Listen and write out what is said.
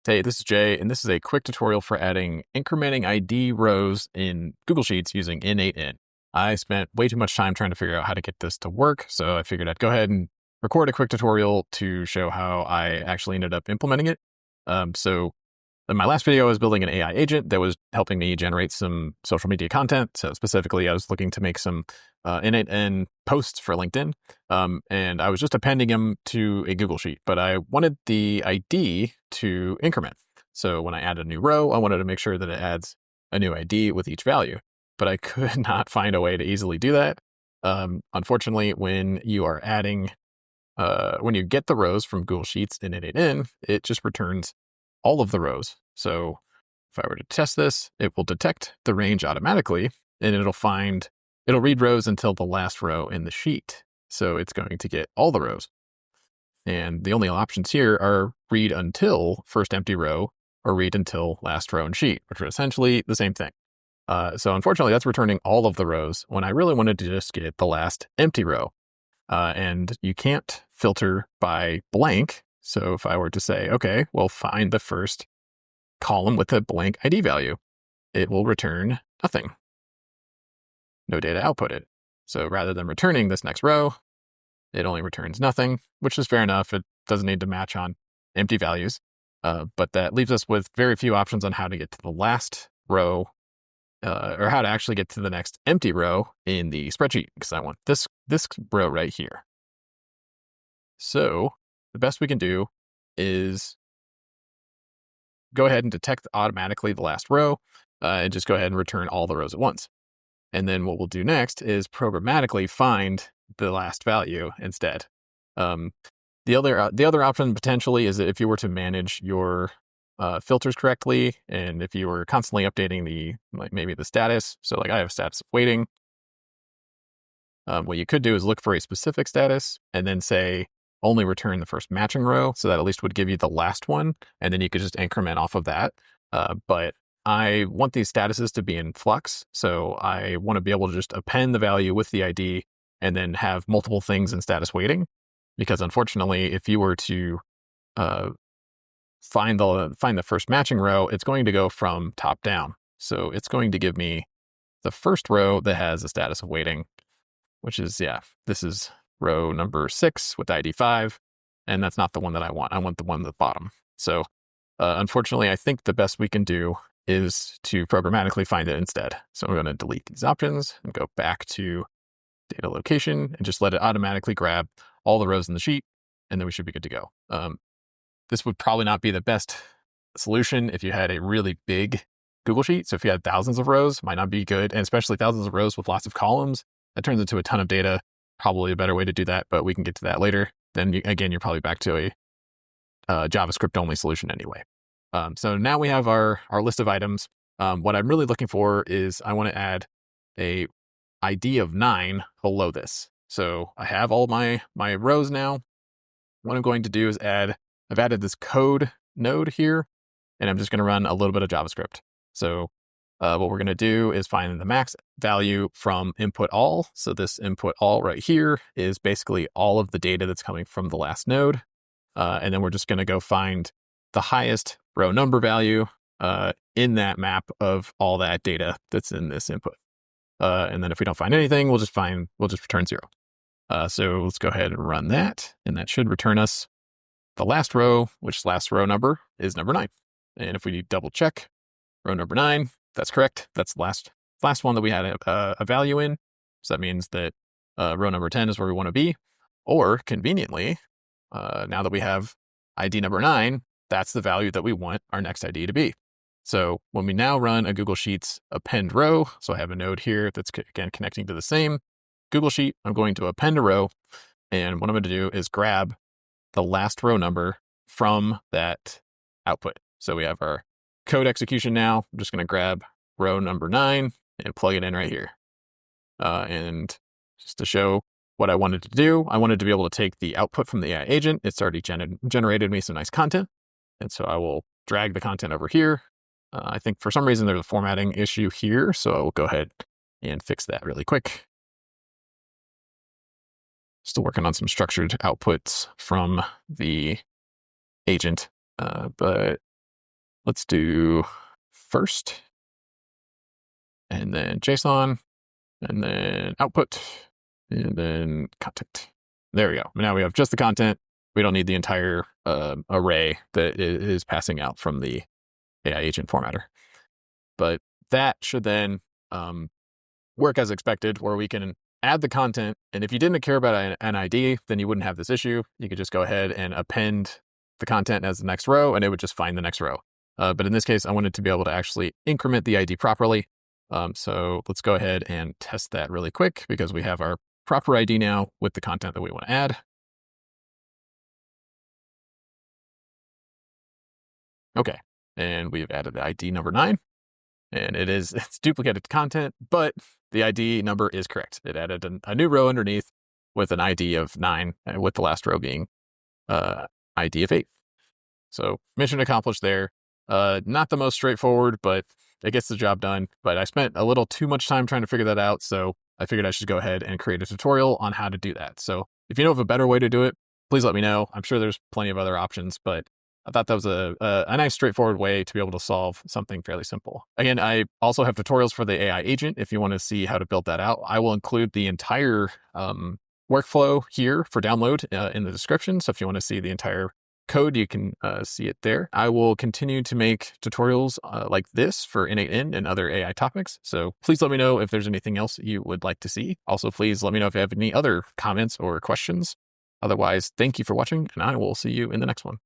Hey, this is Jay, and this is a quick tutorial for adding incrementing ID rows in Google Sheets using n8n. I spent way too much time trying to figure out how to get this to work, so I figured I'd go ahead and record a quick tutorial to show how I actually ended up implementing it. So in my last video, I was building an AI agent that was helping me generate some social media content. So specifically, I was looking to make some n8n posts for LinkedIn, and I was just appending them to a Google Sheet, but I wanted the ID to increment. So when I add a new row, I wanted to make sure that it adds a new ID with each value, but I could not find a way to easily do that. Unfortunately, when you are adding, when you get the rows from Google Sheets in n8n, it just returns all of the rows. So if I were to test this, it will detect the range automatically, and it'll read rows until the last row in the sheet. So it's going to get all the rows. And the only options here are read until first empty row or read until last row in sheet, which are essentially the same thing. So unfortunately, that's returning all of the rows when I really wanted to just get the last empty row. And you can't filter by blank. So if I were to say, okay, well, find the first column with a blank ID value, it will return nothing. No data outputted. So rather than returning this next row, it only returns nothing, which is fair enough. It doesn't need to match on empty values. But that leaves us with very few options on how to get to the last row or how to actually get to the next empty row in the spreadsheet, because I want this row right here. So the best we can do is go ahead and detect automatically the last row and just go ahead and return all the rows at once. And then what we'll do next is programmatically find the last value instead. The other option potentially is that if you were to manage your filters correctly, and if you were constantly updating maybe the status. So like I have status of waiting. What you could do is look for a specific status and then say only return the first matching row. So that at least would give you the last one. And then you could just increment off of that. But I want these statuses to be in flux. So I want to be able to just append the value with the ID and then have multiple things in status waiting. Because unfortunately, if you were to find the first matching row, it's going to go from top down. So it's going to give me the first row that has a status of waiting, which is, this is row number 6 with ID 5. And that's not the one that I want. I want the one at the bottom. So unfortunately, I think the best we can do is to programmatically find it instead. So I'm going to delete these options and go back to data location and just let it automatically grab all the rows in the sheet, and then we should be good to go. This would probably not be the best solution if you had a really big Google Sheet. So if you had thousands of rows, it might not be good, and especially thousands of rows with lots of columns, that turns into a ton of data. Probably a better way to do that, but we can get to that later. Then again, you're probably back to a JavaScript only solution anyway. So now we have our list of items. What I'm really looking for is I want to add a ID of 9 below this. So I have all my rows now. What I'm going to do is I've added this code node here, and I'm just going to run a little bit of JavaScript. So what we're going to do is find the max value from input all. So this input all right here is basically all of the data that's coming from the last node. And then we're just going to go find the highest row number value in that map of all that data that's in this input. And then if we don't find anything, we'll just return 0. So let's go ahead and run that, and that should return us the last row, which last row number is number 9. And if we double check row number 9, that's correct. That's the last one that we had a value in. So that means that row number 10 is where we want to be. Or conveniently, now that we have ID number 9, that's the value that we want our next ID to be. So when we now run a Google Sheets append row, so I have a node here that's again connecting to the same Google Sheet, I'm going to append a row. And what I'm going to do is grab the last row number from that output. So we have our code execution now. I'm just going to grab row number 9 and plug it in right here. And just to show what I wanted to do, I wanted to be able to take the output from the AI agent. It's already generated me some nice content. And so I will drag the content over here. I think for some reason there's a formatting issue here. So I will go ahead and fix that really quick. Still working on some structured outputs from the agent, but Let's do first, and then JSON, and then output, and then content. There we go. Now we have just the content. We don't need the entire array that is passing out from the AI agent formatter. But that should then work as expected, where we can add the content. And if you didn't care about an ID, then you wouldn't have this issue. You could just go ahead and append the content as the next row, and it would just find the next row. But in this case, I wanted to be able to actually increment the ID properly. So let's go ahead and test that really quick, because we have our proper ID now with the content that we want to add. Okay, and we've added the ID number 9, and it's duplicated content, but the ID number is correct. It added a new row underneath with an ID of 9, with the last row being ID of 8. So mission accomplished there. Not the most straightforward, but it gets the job done. But I spent a little too much time trying to figure that out, so I figured I should go ahead and create a tutorial on how to do that. So if you know of a better way to do it, please let me know. I'm sure there's plenty of other options, but I thought that was a nice straightforward way to be able to solve something fairly simple. Again, I also have tutorials for the AI agent if you want to see how to build that out. I will include the entire workflow here for download in the description. So if you want to see the entire code, you can see it there. I will continue to make tutorials like this for n8n and other AI topics. So please let me know if there's anything else you would like to see. Also, please let me know if you have any other comments or questions. Otherwise, thank you for watching, and I will see you in the next one.